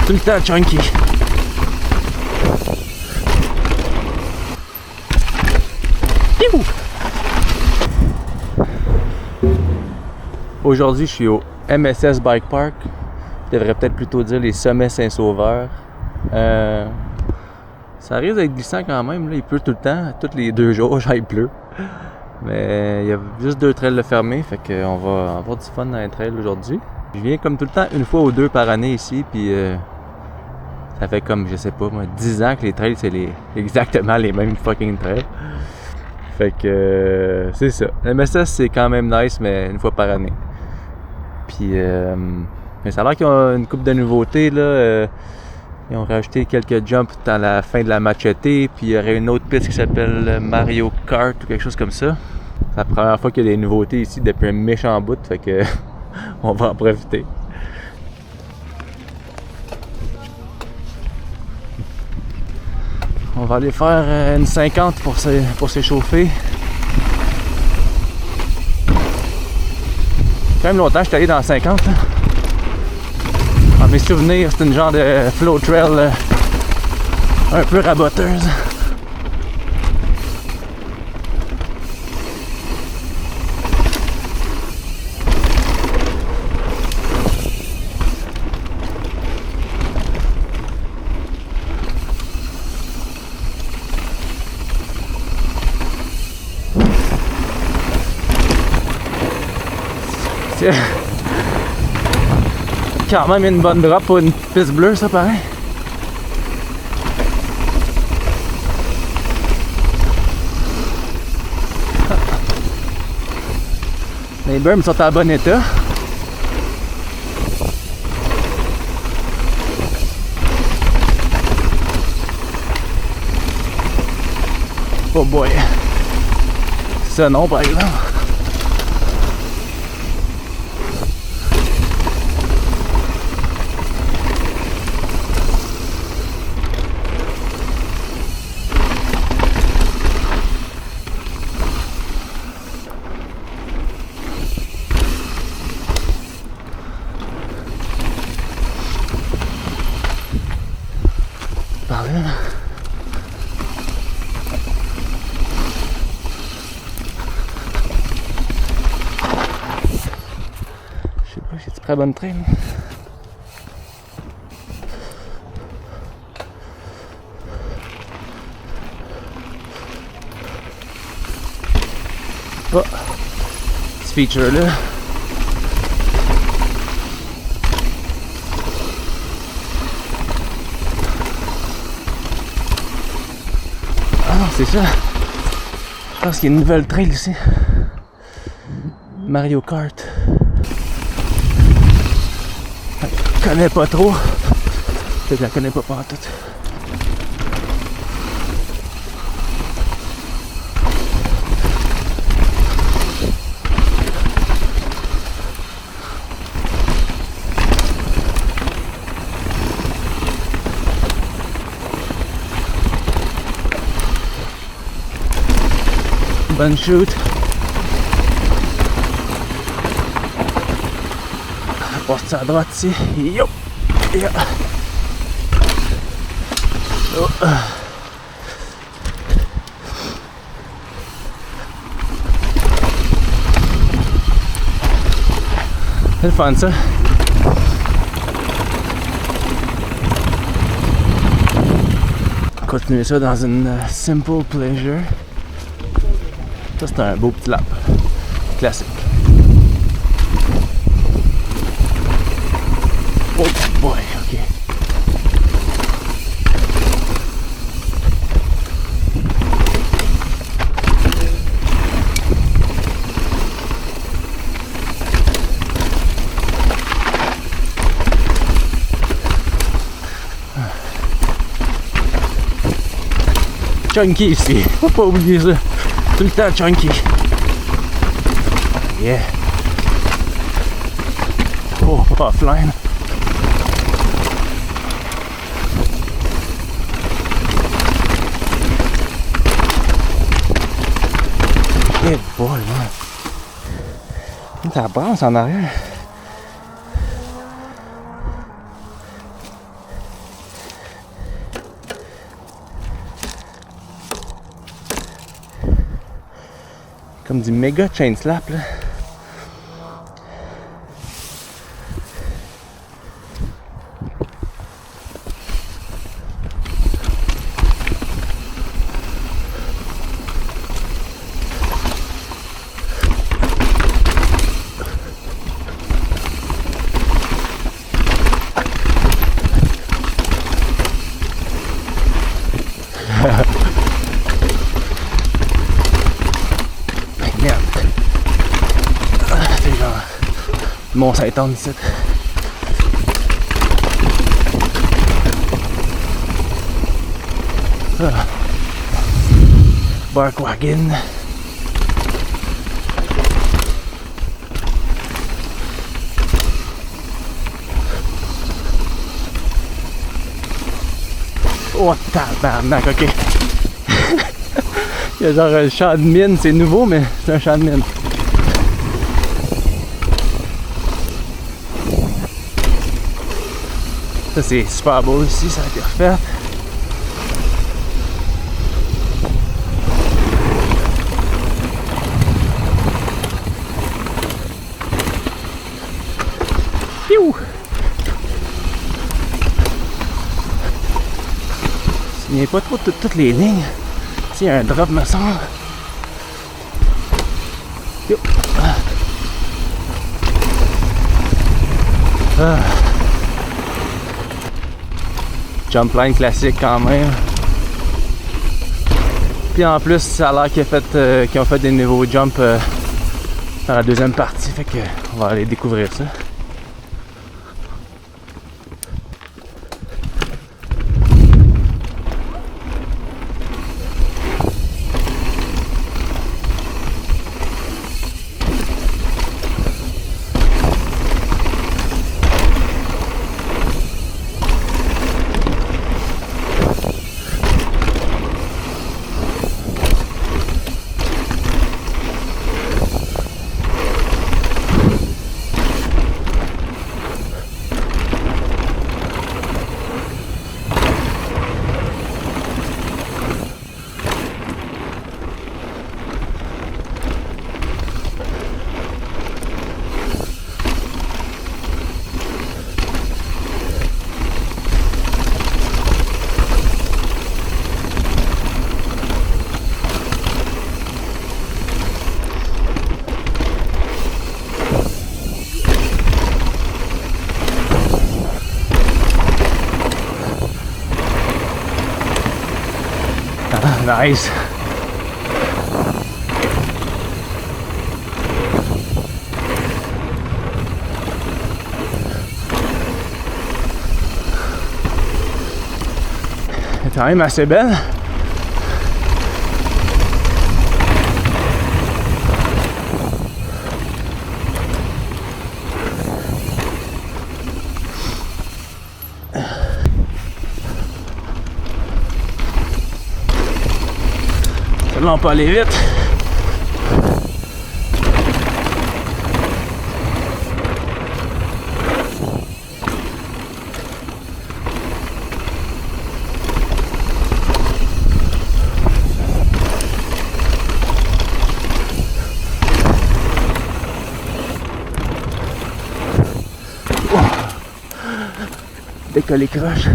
Tout le temps chunky. Aujourd'hui, je suis au MSS Bike Park. Je devrais peut-être plutôt dire les Sommets Saint-Sauveur. Ça risque d'être glissant quand même. Là. Il pleut tout le temps. Tous les 2 jours, il pleut. Mais il y a juste 2 trails de fermés. Fait qu'on va avoir du fun dans les trails aujourd'hui. Je viens comme tout le temps, une fois ou 2 par année ici. Puis ça fait comme, je sais pas, moi, 10 ans que les trails, c'est exactement les mêmes fucking trails. Fait que c'est ça. Le MSS, c'est quand même nice, mais une fois par année. Puis, mais ça a l'air qu'ils ont une couple de nouveautés, là. Ils ont rajouté quelques jumps dans la fin de la Machete, puis il y aurait une autre piste qui s'appelle Mario Kart ou quelque chose comme ça. C'est la première fois qu'il y a des nouveautés ici depuis un méchant bout, fait que on va en profiter. On va aller faire une 50 pour s'échauffer. Quand même longtemps que je suis allé dans 50. Là. Dans mes souvenirs, c'est une genre de flow trail un peu raboteuse. C'est quand même une bonne drop pour une piste bleue, ça, pareil. Les berms sont en bon état. Oh boy. Ça non, par exemple. Par là. Je sais pas, j'ai-tu très bonne traîne? Oh! Ce feature-là. C'est ça. Je pense qu'il y a une nouvelle trail ici. Mario Kart. Je connais pas trop. Peut-être que je la connais pas tout. Bonne shoot. On passe à droite ici. Yo! Yeah. Oh. C'est le fun ça. Continuer ça dans une simple pleasure. Ça c'est un beau petit lap. Classique. Oh boy, ok. Chunky ici, faut pas oublier ça. Tout le temps chunky. Yeah. Oh, offline. Eh boy, man. Ça brasse en arrière. comme du méga chain slap là. Merde. C'est genre Mont Saint-Anne ici. Barkwagon. Oh tabarnak, ok. Il y a genre un champ de mine, c'est nouveau, mais c'est un champ de mine. Ça c'est super beau ici, ça a été refait. Piou! Il n'y a pas trop toutes les lignes. Il y a un drop me semble. Yo. Ah. Jump line classique quand même. Puis en plus, ça a l'air qu'ils ont fait des nouveaux jumps dans la deuxième partie. Fait que on va aller découvrir ça. Nice. Elle est quand même assez belle. Là, on peut aller vite. Oh. Décoller croche.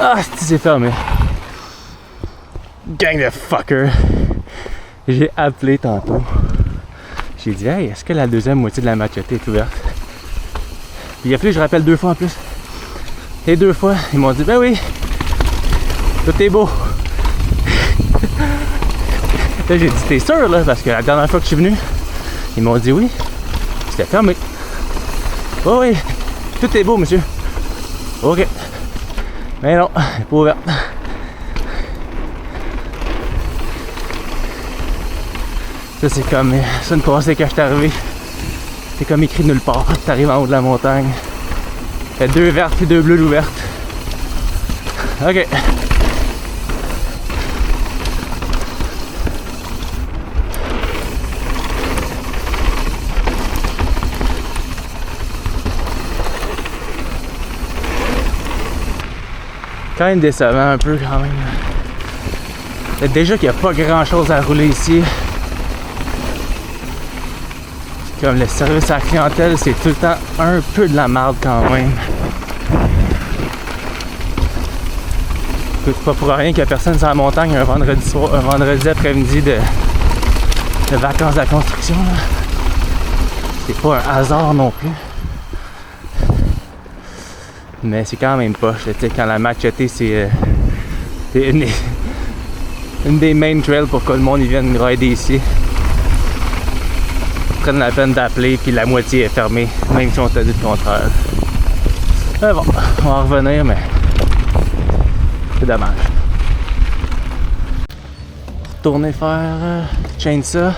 Ah, c'est fermé. Gang de fucker. J'ai appelé tantôt. J'ai dit, hey, est-ce que la deuxième moitié de la machette est ouverte? Puis il a fallu que je rappelle 2 fois en plus. Et 2 fois, ils m'ont dit, ben oui, tout est beau. Là, j'ai dit, t'es sûr, là? Parce que la dernière fois que je suis venu, ils m'ont dit oui. C'était fermé. Oh oui, tout est beau, monsieur. Ok. Mais non, elle n'est pas ouverte. Ça, c'est comme ça, une passée quand je suis arrivé. C'est comme écrit nulle part. Tu arrives en haut de la montagne. Il y a 2 vertes et 2 bleues ouvertes. Ok. Quand même décevant un peu quand même. Déjà qu'il n'y a pas grand chose à rouler ici. Comme le service à la clientèle, c'est tout le temps un peu de la merde quand même. C'est pas pour rien qu'il n'y a personne sur la montagne un vendredi après-midi de vacances de la construction. Là. C'est pas un hasard non plus. Mais c'est quand même poche. Tu sais, quand la Machete, c'est une des main trails pour que le monde vienne rider ici. Ils prennent la peine d'appeler, puis la moitié est fermée, même si on t'a dit le contraire. Mais bon, on va en revenir, mais c'est dommage. Retourner faire Chainsaw.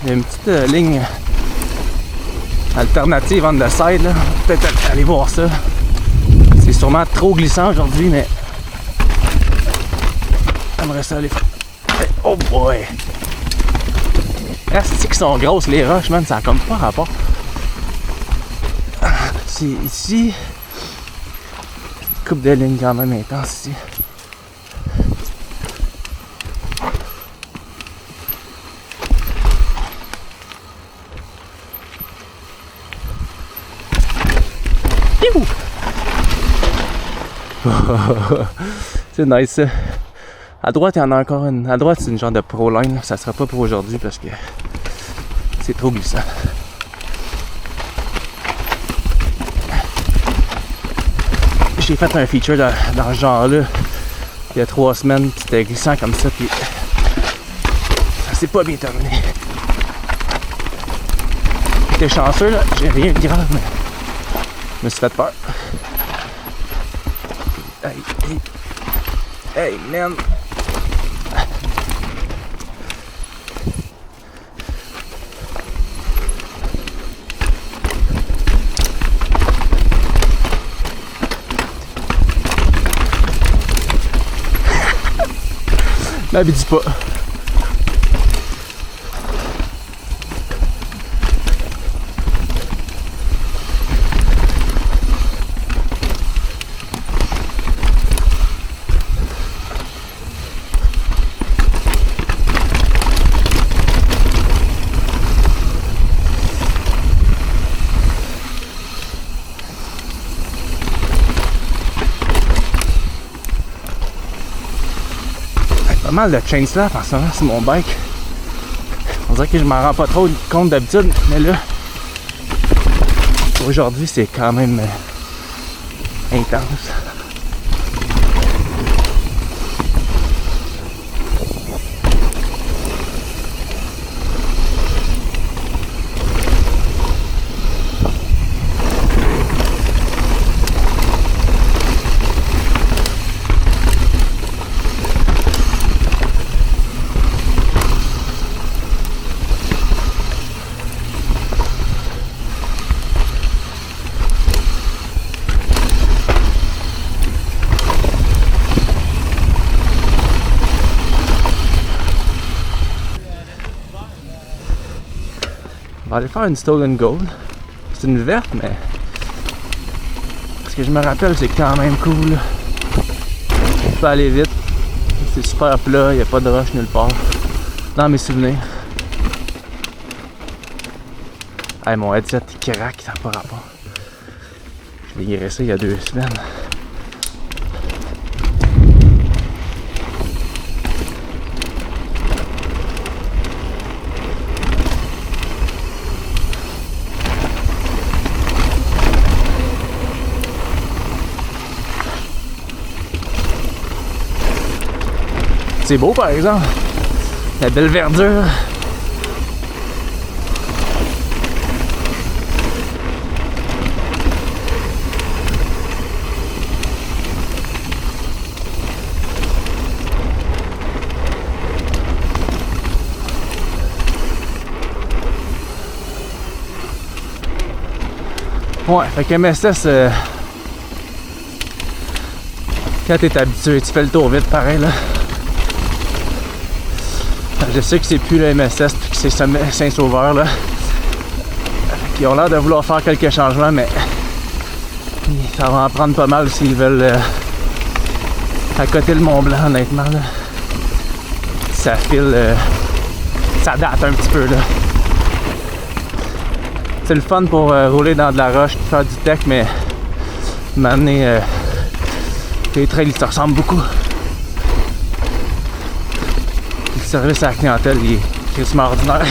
Il y a une petite ligne alternative on the side, là. Peut-être aller voir ça. C'est sûrement trop glissant aujourd'hui, mais j'aimerais ça aller faire. Oh boy! Est-ce qu'ils sont grosses les roches, man? Ça a comme pas rapport. C'est ici. Coupe de ligne quand même intense ici. C'est nice ça. À droite, il y en a encore une. À droite, c'est une genre de pro line. Ça sera pas pour aujourd'hui parce que c'est trop glissant. J'ai fait un feature dans ce genre-là il y a 3 semaines. C'était glissant comme ça. Puis ça s'est pas bien terminé. J'étais chanceux là. J'ai rien de grave, mais je me suis fait peur. Hey, man! M'habitue pas. Pas mal de chain slap en ce moment sur mon bike. On dirait que je m'en rends pas trop compte d'habitude, mais là, aujourd'hui, c'est quand même intense. On va aller faire une Stolen Gold. C'est une verte, mais ce que je me rappelle, c'est quand même cool. Je peux aller vite. C'est super plat, il n'y a pas de roche nulle part. Dans mes souvenirs. Hey, mon headset il craque, ça n'a pas rapport. Je l'ai graissé il y a 2 semaines. C'est beau par exemple. La belle verdure. Ouais, fait que MSS, quand t'es habitué, tu fais le tour vite pareil là. Je sais que c'est plus le MSS puis que c'est Saint-Sauveur là. Ils ont l'air de vouloir faire quelques changements, mais Ça va en prendre pas mal s'ils veulent accoter le Mont Blanc, honnêtement. Là. Ça file. Ça date un petit peu. Là. C'est le fun pour rouler dans de la roche, faire du tech, mais maintenant, les trails ils se ressemblent beaucoup. Le service à la clientèle il est crissement ordinaire.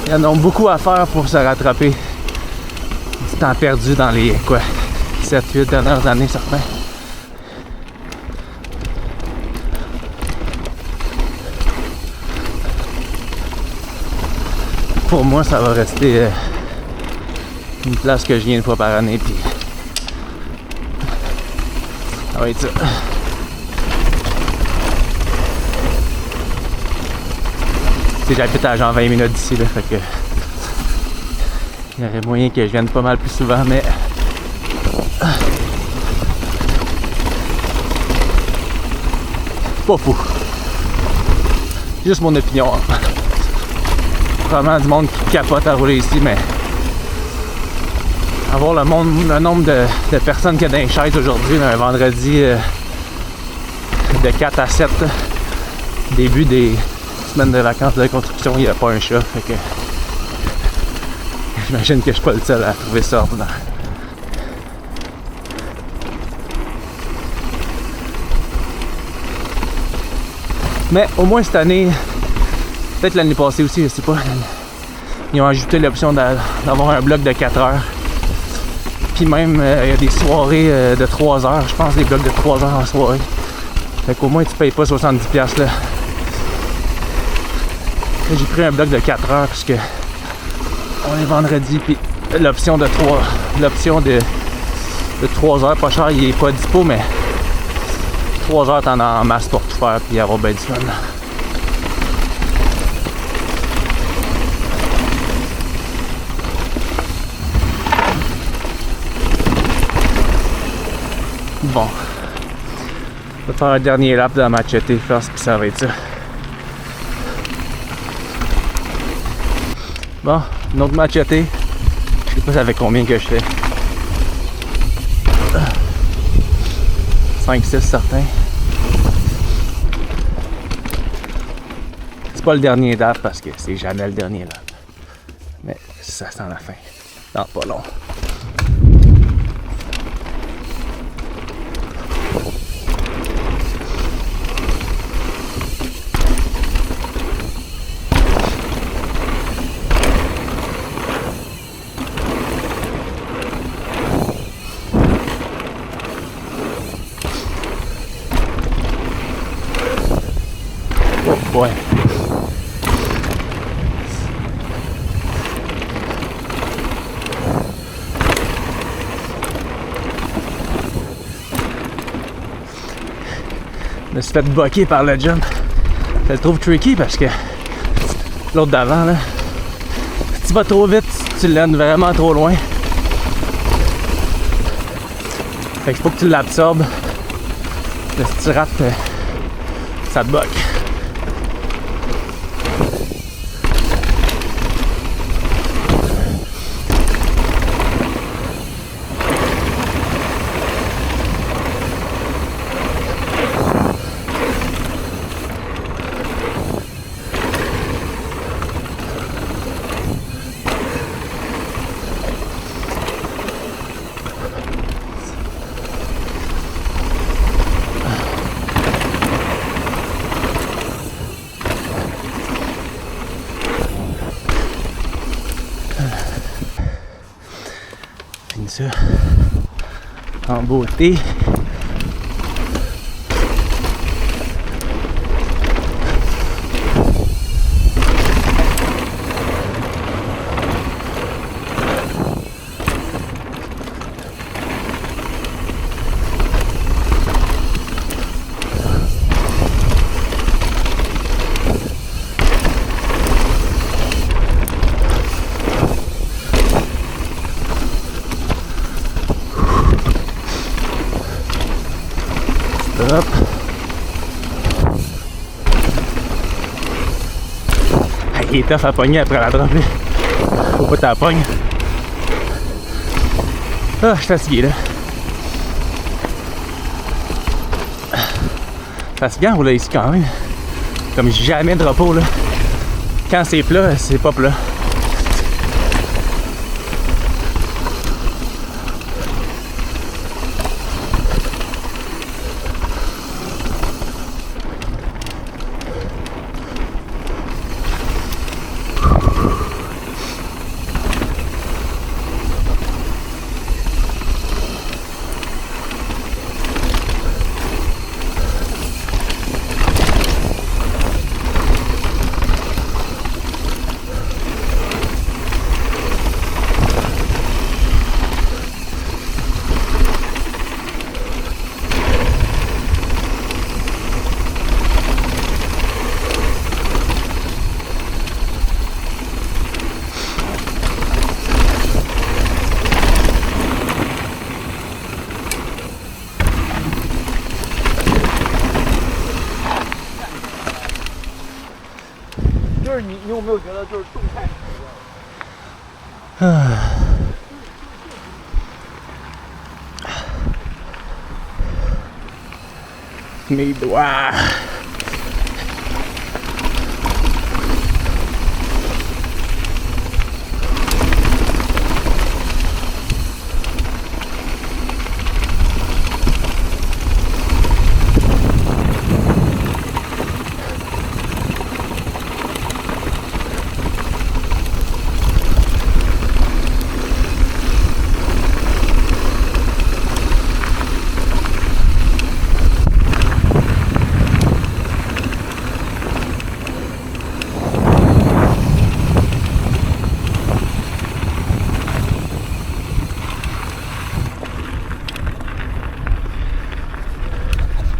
Il y en a beaucoup à faire pour se rattraper du temps perdu dans les 7-8 dernières années, certains. Pour moi, ça va rester une place que je viens une fois par année, puis ça va être ça. J'habite à genre 20 minutes d'ici, là, fait que il y aurait moyen que je vienne pas mal plus souvent, mais pas fou. Juste mon opinion. Probablement du monde qui capote à rouler ici, mais avoir le nombre de personnes qu'il y a dans les chaises aujourd'hui, un vendredi de 4 à 7, début des semaines de vacances de construction, il n'y a pas un chat, fait que j'imagine que je suis pas le seul à trouver ça ordinaire. Mais au moins cette année, peut-être l'année passée aussi, je sais pas, ils ont ajouté l'option d'avoir un bloc de 4 heures. Puis même, il y a des soirées de 3 heures, je pense des blocs de 3 heures en soirée. Fait qu'au moins tu payes pas 70$ là. J'ai pris un bloc de 4 heures puisque on est vendredi, puis l'option de 3 heures pas cher, il est pas dispo, mais 3 heures t'en as en masse pour tout faire puis avoir ben du fun. Bon, je vais faire un dernier lap de la Machete first, puis ça va être ça. Bon, une autre Machete. Je sais pas ça fait combien que je fais. 5-6 certains. C'est pas le dernier lap parce que c'est jamais le dernier lap. Mais ça sent la fin. Dans pas long. Ouais. Je me suis fait bloquer par le jump. Je le trouve tricky parce que l'autre d'avant, là, si tu vas trop vite, tu l'aimes vraiment trop loin. Fait qu'il faut que tu l'absorbes. Si tu rates, ça te bloque. Ça en beauté. Up. il est tough à pogner après la drop. Là. Faut pas t'en pogner. Ah, je suis fatigué là. Fatigant rouler ici quand même. Comme jamais de repos là. Quand c'est plat, c'est pas plat. Mes doigts.